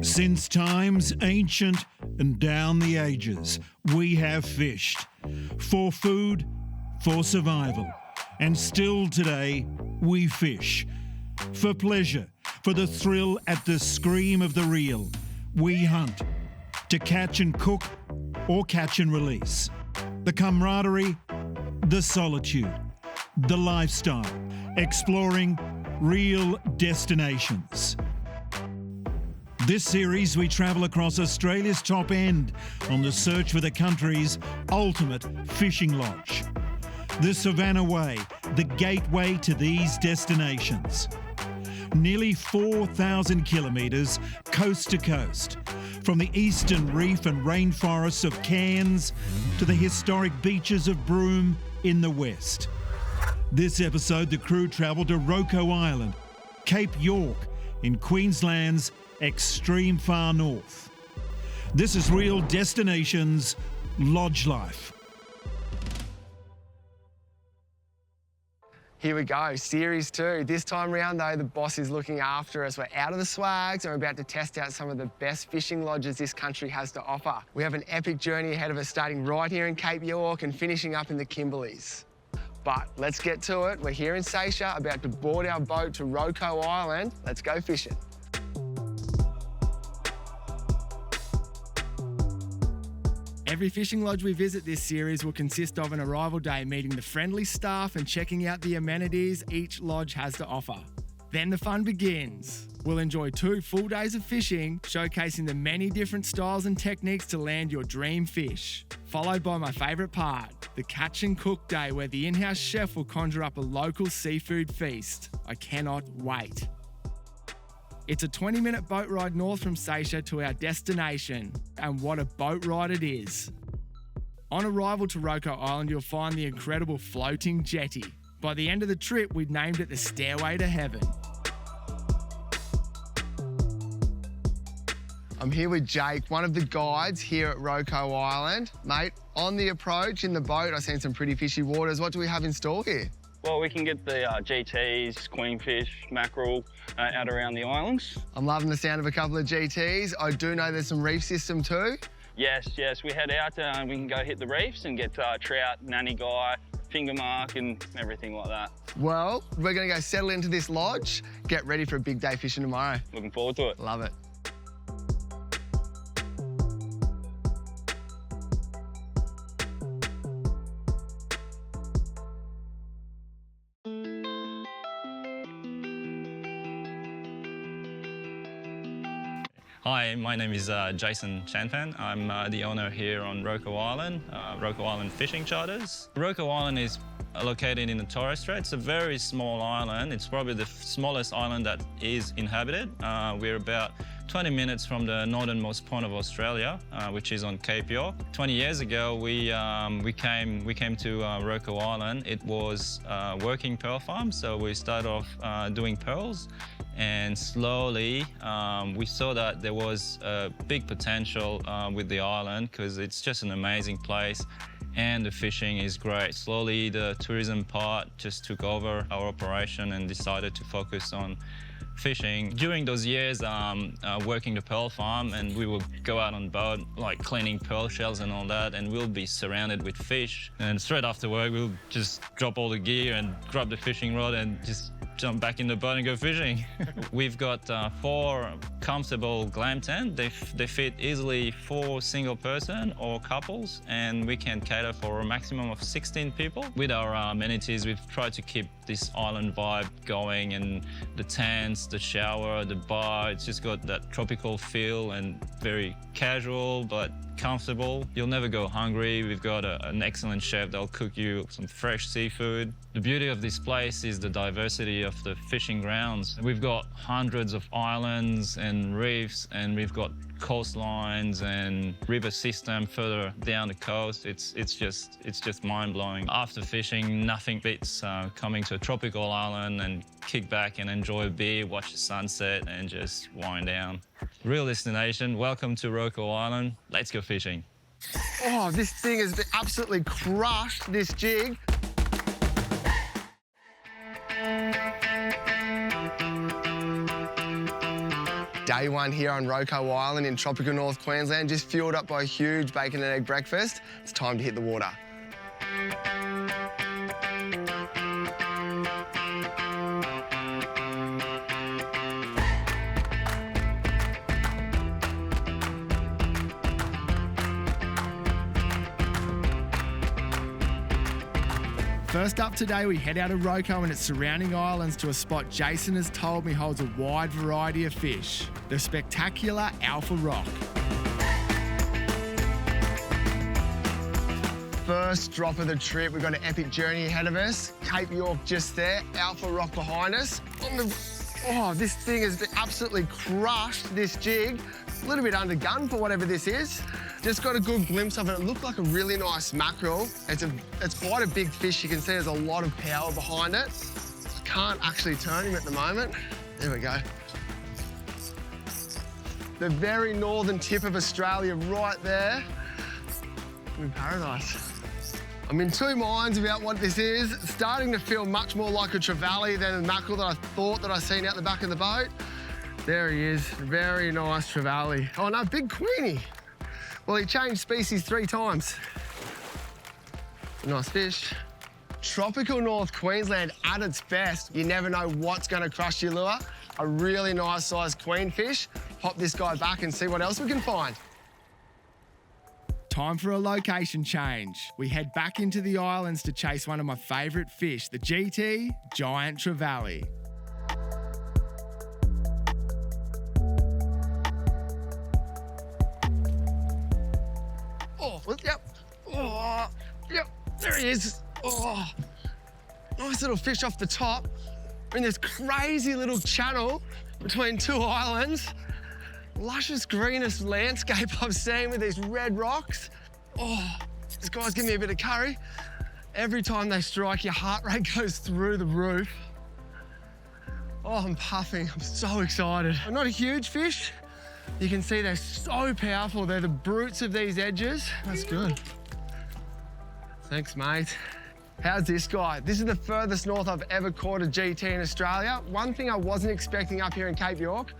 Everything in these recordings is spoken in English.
Since times ancient and down the ages, we have fished. For food, for survival. And still today, we fish. For pleasure, for the thrill at the scream of the reel. We hunt. To catch and cook, or catch and release. The camaraderie, the solitude, the lifestyle. Exploring real destinations. This series, we travel across Australia's top end on the search for the country's ultimate fishing lodge. The Savannah Way, the gateway to these destinations. Nearly 4,000 kilometres coast to coast, from the eastern reef and rainforests of Cairns to the historic beaches of Broome in the west. This episode, the crew travelled to Roko Island, Cape York, in Queensland's extreme far north. This is Real Destinations Lodge Life. Here we go, Series 2. This time round though, the boss is looking after us. We're out of the swags and we're about to test out some of the best fishing lodges this country has to offer. We have an epic journey ahead of us, starting right here in Cape York and finishing up in the Kimberleys. But let's get to it. We're here in Seychelles, about to board our boat to Roko Island. Let's go fishing. Every fishing lodge we visit this series will consist of an arrival day meeting the friendly staff and checking out the amenities each lodge has to offer. Then the fun begins. We'll enjoy 2 full days of fishing, showcasing the many different styles and techniques to land your dream fish. Followed by my favourite part, the catch and cook day, where the in-house chef will conjure up a local seafood feast. I cannot wait. It's a 20-minute boat ride north from Seychelles to our destination, and what a boat ride it is. On arrival to Roko Island, you'll find the incredible floating jetty. By the end of the trip, we'd named it the Stairway to Heaven. I'm here with Jake, one of the guides here at Roko Island. Mate, on the approach in the boat, I've seen some pretty fishy waters. What do we have in store here? Well, we can get the GTs, queenfish, mackerel out around the islands. I'm loving the sound of a couple of GTs. I do know there's some reef system too. Yes, we head out and we can go hit the reefs and get trout, nanny guy, finger mark and everything like that. Well, we're gonna go settle into this lodge, get ready for a big day fishing tomorrow. Looking forward to it. Love it. Hi, my name is Jason Chanfan. I'm the owner here on Roko Island, Roko Island Fishing Charters. Roko Island is located in the Torres Strait. It's a very small island. It's probably the smallest island that is inhabited. We're about 20 minutes from the northernmost point of Australia, which is on Cape York. 20 years ago, we came to Roko Island. It was a working pearl farm, so we started off doing pearls. And slowly we saw that there was a big potential with the island because it's just an amazing place and the fishing is great. Slowly the tourism part just took over our operation and decided to focus on fishing. During those years working the pearl farm, and we would go out on boat like cleaning pearl shells and all that, and we'll be surrounded with fish, and straight after work we'll just drop all the gear and grab the fishing rod and just jump back in the boat and go fishing. We've got 4 comfortable glam tents. They fit easily 4 single person or couples, and we can cater for a maximum of 16 people. With our amenities, we've tried to keep this island vibe going, and the tents, the shower, the bar, it's just got that tropical feel and very casual but comfortable. You'll never go hungry. We've got an excellent chef that'll cook you some fresh seafood. The beauty of this place is the diversity of the fishing grounds. We've got hundreds of islands and reefs, and we've got coastlines and river system further down the coast. It's just mind-blowing. After fishing, nothing beats coming to a tropical island and kick back and enjoy a beer, watch the sunset and just wind down. Real destination. Welcome to Roko Island. Let's go fishing. Oh, this thing has been absolutely crushed, this jig. Day one here on Roko Island in tropical North Queensland, just fueled up by a huge bacon and egg breakfast. It's time to hit the water. First up today, we head out of Roko and its surrounding islands to a spot Jason has told me holds a wide variety of fish, the spectacular Alpha Rock. First drop of the trip, we've got an epic journey ahead of us. Cape York just there, Alpha Rock behind us. Oh, this thing has been absolutely crushed, this jig. A little bit undergun for whatever this is. Just got a good glimpse of it. It looked like a really nice mackerel. It's quite a big fish. You can see there's a lot of power behind it. I can't actually turn him at the moment. There we go. The very northern tip of Australia right there. I'm in paradise. I'm in two minds about what this is. It's starting to feel much more like a trevally than the mackerel that I thought that I seen out the back of the boat. There he is, very nice trevally. Oh no, big queenie. Well, he changed species 3 times. Nice fish. Tropical North Queensland at its best. You never know what's gonna crush your lure. A really nice sized queenfish. Pop this guy back and see what else we can find. Time for a location change. We head back into the islands to chase one of my favourite fish, the GT Giant Trevally. Yep, there he is. Oh, nice little fish off the top. We're in this crazy little channel between 2 islands. Lushest, greenest landscape I've seen with these red rocks. Oh, this guy's giving me a bit of curry. Every time they strike, your heart rate goes through the roof. Oh, I'm puffing. I'm so excited. I'm not a huge fish. You can see they're so powerful. They're the brutes of these edges. That's good. Thanks, mate. How's this guy? This is the furthest north I've ever caught a GT in Australia. One thing I wasn't expecting up here in Cape York,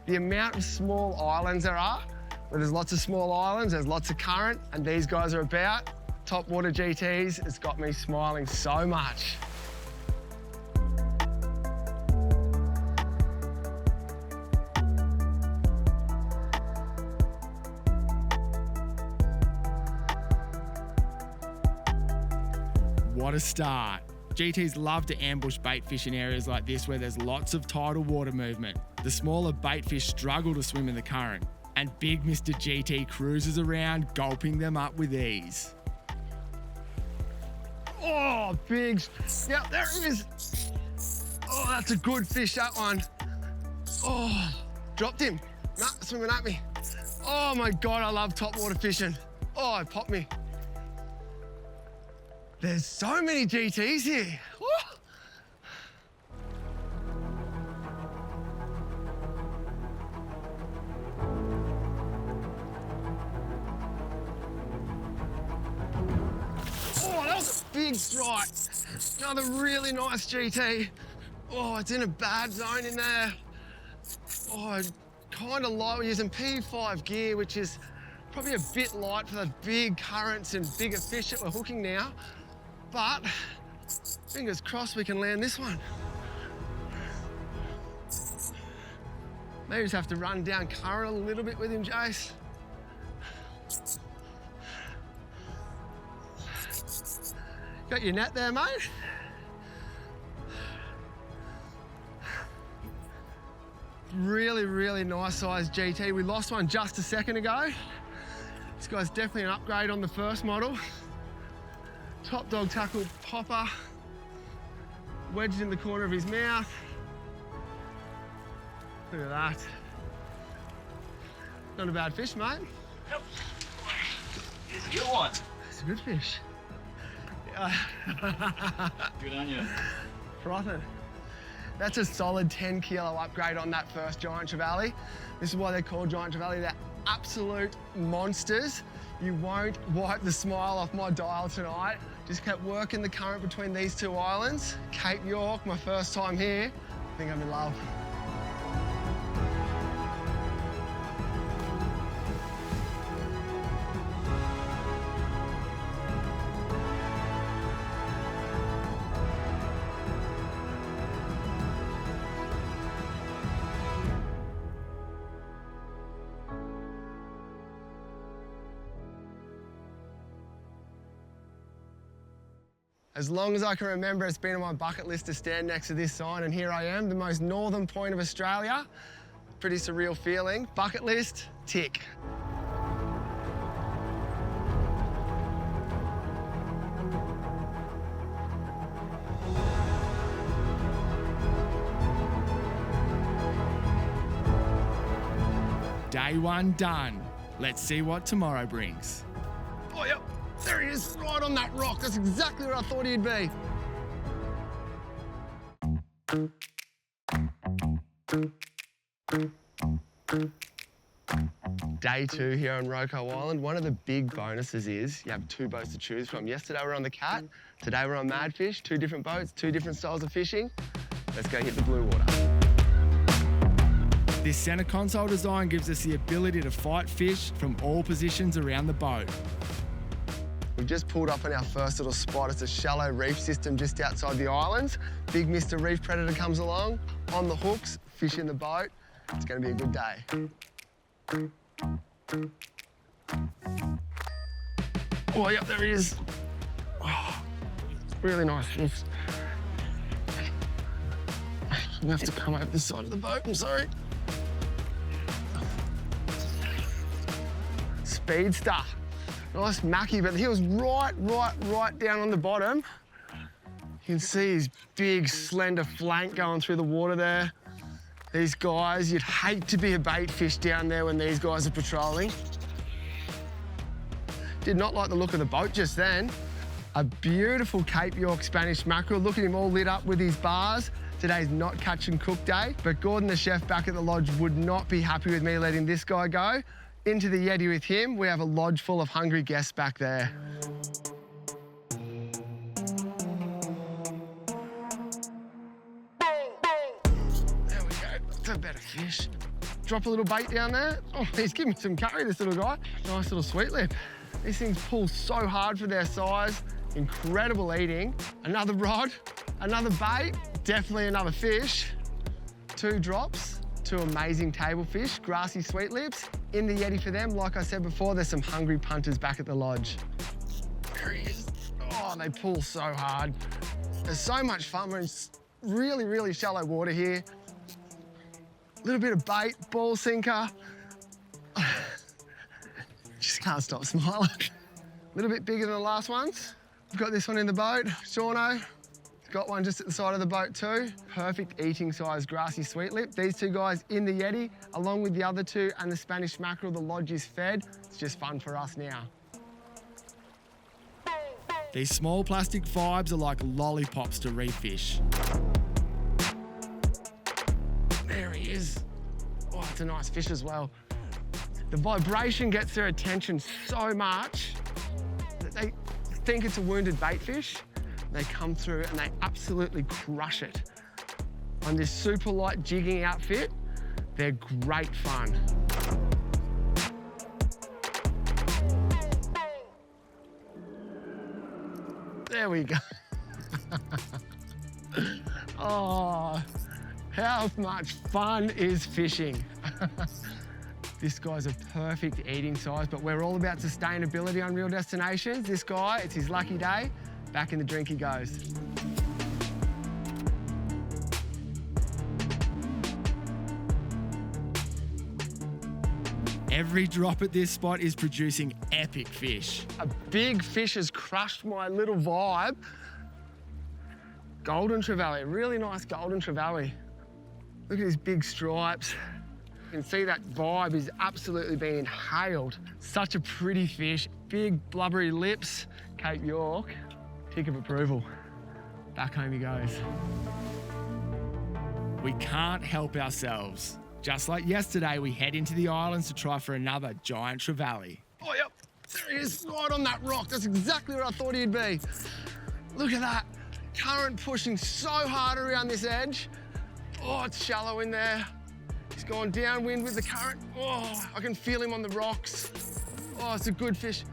the amount of small islands there are. Where there's lots of small islands, there's lots of current, and these guys are about. Top water GTs, it's got me smiling so much. What a start. GTs love to ambush bait fish in areas like this where there's lots of tidal water movement. The smaller bait fish struggle to swim in the current, and big Mr. GT cruises around, gulping them up with ease. Oh, big. Yep, there it is. Oh, that's a good fish, that one. Oh, dropped him. Nah, swimming at me. Oh my God, I love top water fishing. Oh, it popped me. There's so many GTs here. Woo! Oh, that was a big strike. Another really nice GT. Oh, it's in a bad zone in there. Oh, kind of light. We're using P5 gear, which is probably a bit light for the big currents and bigger fish that we're hooking now. But fingers crossed we can land this one. Maybe just have to run down current a little bit with him, Jace. Got your net there, mate? Really, really nice sized GT. We lost one just a second ago. This guy's definitely an upgrade on the first model. Top dog tackle popper. Wedged in the corner of his mouth. Look at that. Not a bad fish, mate. Yep. It's a good one. It's a good fish. Good on you. Frothing. That's a solid 10 kilo upgrade on that first Giant Trevally. This is why they're called Giant Trevally. They're absolute monsters. You won't wipe the smile off my dial tonight. Just kept working the current between these 2 islands. Cape York, my first time here. I think I'm in love. As long as I can remember, it's been on my bucket list to stand next to this sign, and here I am, the most northern point of Australia. Pretty surreal feeling. Bucket list, tick. Day one done. Let's see what tomorrow brings. Oh, yep, there he is, right on that rock. That's exactly where I thought he'd be. Day two here on Roko Island. One of the big bonuses is you have two boats to choose from. Yesterday we were on the Cat, today we're on Madfish. Two different boats, two different styles of fishing. Let's go hit the blue water. This center console design gives us the ability to fight fish from all positions around the boat. We've just pulled up on our first little spot. It's a shallow reef system just outside the islands. Big Mr. Reef Predator comes along, on the hooks, fish in the boat. It's gonna be a good day. Oh, yep, there he is. Oh, really nice fish. You have to come over this side of the boat, I'm sorry. Speedster. Nice mackie, but he was right down on the bottom. You can see his big, slender flank going through the water there. These guys, you'd hate to be a bait fish down there when these guys are patrolling. Did not like the look of the boat just then. A beautiful Cape York Spanish mackerel. Look at him all lit up with his bars. Today's not catch and cook day, but Gordon, the chef back at the lodge, would not be happy with me letting this guy go. Into the Yeti with him. We have a lodge full of hungry guests back there. There we go, that's a better fish. Drop a little bait down there. Oh, he's giving me some curry, this little guy. Nice little sweet lip. These things pull so hard for their size. Incredible eating. Another rod, another bait, definitely another fish. Two drops, two amazing table fish, grassy sweet lips. In the Yeti for them, like I said before, there's some hungry punters back at the lodge. There he is. Oh, they pull so hard. There's so much fun. We're in really shallow water here. A little bit of bait, ball sinker. Just can't stop smiling. A little bit bigger than the last ones. We've got this one in the boat, Shauno. Got one just at the side of the boat too. Perfect eating size grassy sweet lip. These two guys in the Yeti, along with the other two and the Spanish mackerel, the lodge is fed. It's just fun for us now. These small plastic vibes are like lollipops to reef fish. There he is. Oh, it's a nice fish as well. The vibration gets their attention so much that they think it's a wounded bait fish. They come through and they absolutely crush it. On this super light jigging outfit, they're great fun. There we go. Oh, how much fun is fishing? This guy's a perfect eating size, but we're all about sustainability on Real Destinations. This guy, it's his lucky day. Back in the drink he goes. Every drop at this spot is producing epic fish. A big fish has crushed my little vibe. Golden Trevally, really nice golden Trevally. Look at his big stripes. You can see that vibe is absolutely being inhaled. Such a pretty fish, big blubbery lips, Cape York. Tick of approval. Back home he goes. We can't help ourselves. Just like yesterday, we head into the islands to try for another Giant Trevally. Oh, yep, there he is, right on that rock. That's exactly where I thought he'd be. Look at that. Current pushing so hard around this edge. Oh, it's shallow in there. He's gone downwind with the current. Oh, I can feel him on the rocks. Oh, it's a good fish.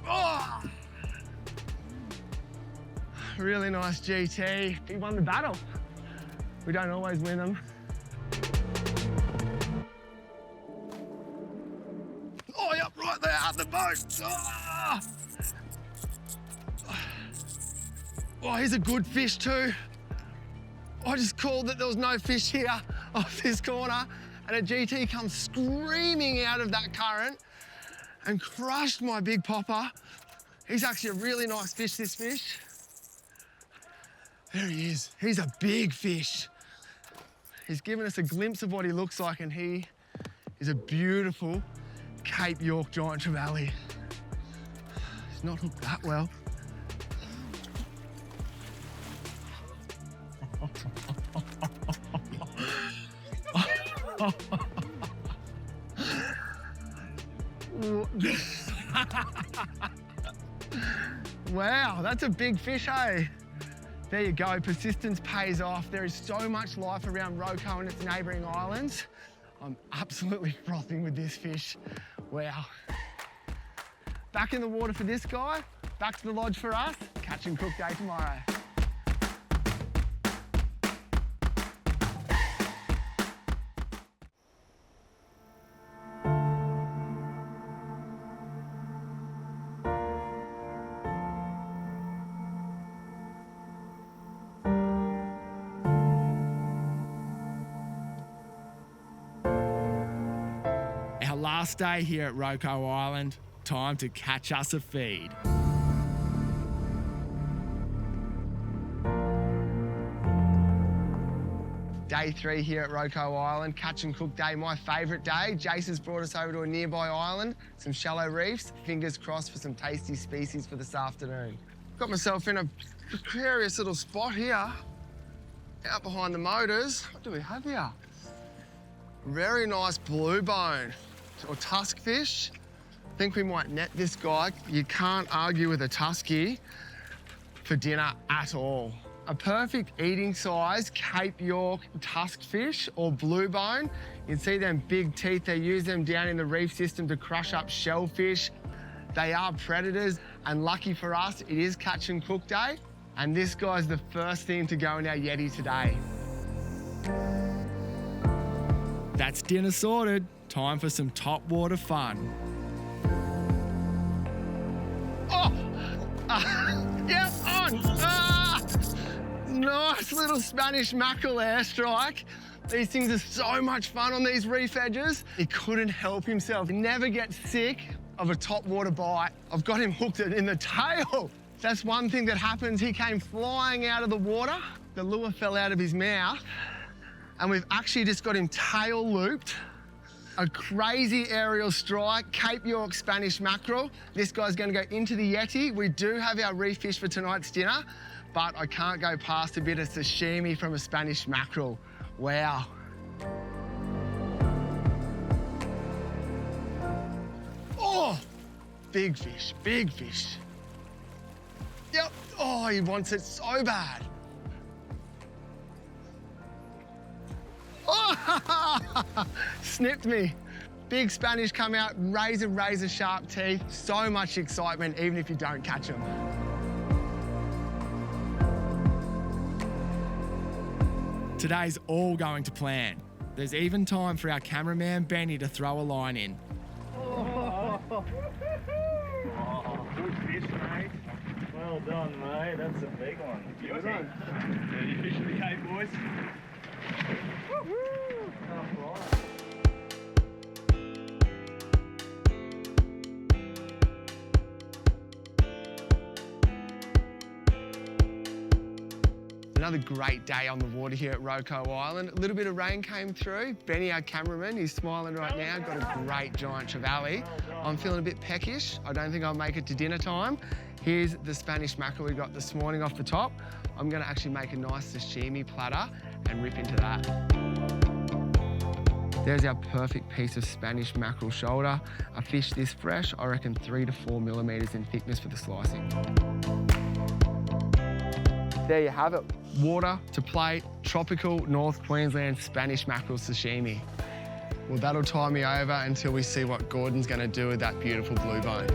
Oh! Really nice GT. He won the battle. We don't always win them. Oh, yep, right there at the boat. Oh! Oh, he's a good fish too. I just called that there was no fish here off this corner, and a GT comes screaming out of that current and crushed my big popper. He's actually a really nice fish, this fish. There he is. He's a big fish. He's given us a glimpse of what he looks like, and he is a beautiful Cape York Giant Trevally. He's not hooked that well. Wow, that's a big fish, hey? There you go, persistence pays off. There is so much life around Roko and its neighbouring islands. I'm absolutely frothing with this fish. Wow. Back in the water for this guy, back to the lodge for us. Catch and cook day tomorrow. Last day here at Roko Island, time to catch us a feed. Day 3 here at Roko Island, catch and cook day, my favourite day. Jason's brought us over to a nearby island, some shallow reefs, fingers crossed for some tasty species for this afternoon. Got myself in a precarious little spot here, out behind the motors. What do we have here? Very nice blue bone. Or tusk fish. I think we might net this guy. You can't argue with a tusky for dinner at all. A perfect eating size Cape York tusk fish or blue bone. You can see them big teeth. They use them down in the reef system to crush up shellfish. They are predators, and lucky for us, it is catch and cook day. And this guy's the first thing to go in our Yeti today. That's dinner sorted. Time for some top water fun. Oh! Yeah, on! Nice little Spanish mackerel airstrike. These things are so much fun on these reef edges. He couldn't help himself. He never gets sick of a top water bite. I've got him hooked in the tail. That's one thing that happens. He came flying out of the water. The lure fell out of his mouth, and we've actually just got him tail looped. A crazy aerial strike, Cape York Spanish mackerel. This guy's gonna go into the Yeti. We do have our reef fish for tonight's dinner, but I can't go past a bit of sashimi from a Spanish mackerel. Wow. Oh, big fish, big fish. Yep, oh, he wants it so bad. Oh, snipped me. Big Spanish come out, razor sharp teeth. So much excitement, even if you don't catch them. Today's all going to plan. There's even time for our cameraman Benny to throw a line in. Oh, good fish, mate. Well done, mate. That's a big one. Good one. Dirty fish of the Cape, boys. Another great day on the water here at Roko Island. A little bit of rain came through. Benny, our cameraman, he's smiling right now. Got a great Giant Trevally. I'm feeling a bit peckish. I don't think I'll make it to dinner time. Here's the Spanish mackerel we got this morning off the top. I'm gonna actually make a nice sashimi platter and rip into that. There's our perfect piece of Spanish mackerel shoulder. A fish this fresh, I reckon 3 to 4 millimeters in thickness for the slicing. There you have it. Water to plate, tropical North Queensland Spanish mackerel sashimi. Well, that'll tie me over until we see what Gordon's gonna do with that beautiful blue bone.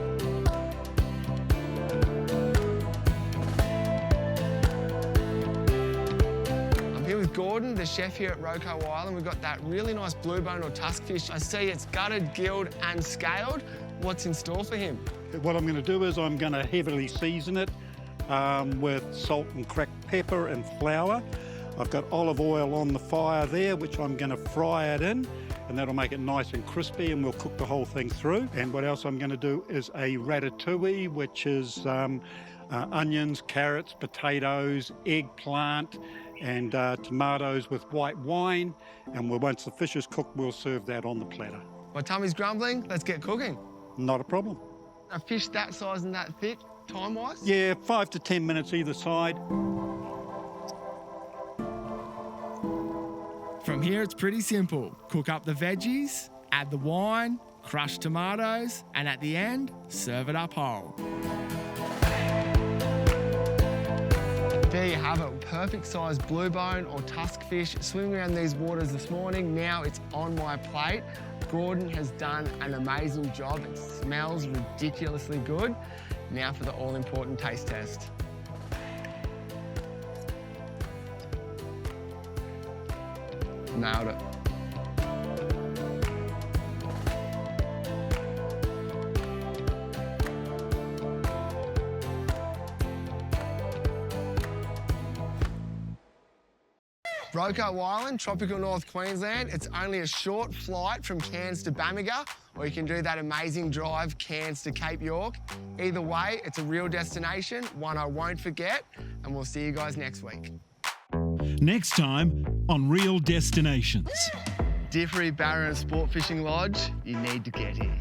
I'm here with Gordon, the chef here at Roko Island. We've got that really nice blue bone or tusk fish. I see it's gutted, gilled and scaled. What's in store for him? What I'm going to do is I'm going to heavily season it with salt and cracked pepper and flour. I've got olive oil on the fire there, which I'm going to fry it in, and that'll make it nice and crispy, and we'll cook the whole thing through. And what else I'm going to do is a ratatouille, which is onions, carrots, potatoes, eggplant, and tomatoes with white wine. And once the fish is cooked, we'll serve that on the platter. My tummy's grumbling, let's get cooking. Not a problem. A fish that size and that thick, time-wise? Yeah, 5 to 10 minutes either side. From here, it's pretty simple. Cook up the veggies, add the wine, crush tomatoes, and at the end, serve it up whole. There you have it, perfect size blue bone or tusk fish swimming around these waters this morning. Now it's on my plate. Gordon has done an amazing job. It smells ridiculously good. Now for the all-important taste test. Nailed it. Roko Island, tropical North Queensland. It's only a short flight from Cairns to Bamaga, or you can do that amazing drive Cairns to Cape York. Either way, it's a real destination, one I won't forget, and we'll see you guys next week. Next time on Real Destinations. Differy Barra and Sport Fishing Lodge, you need to get here.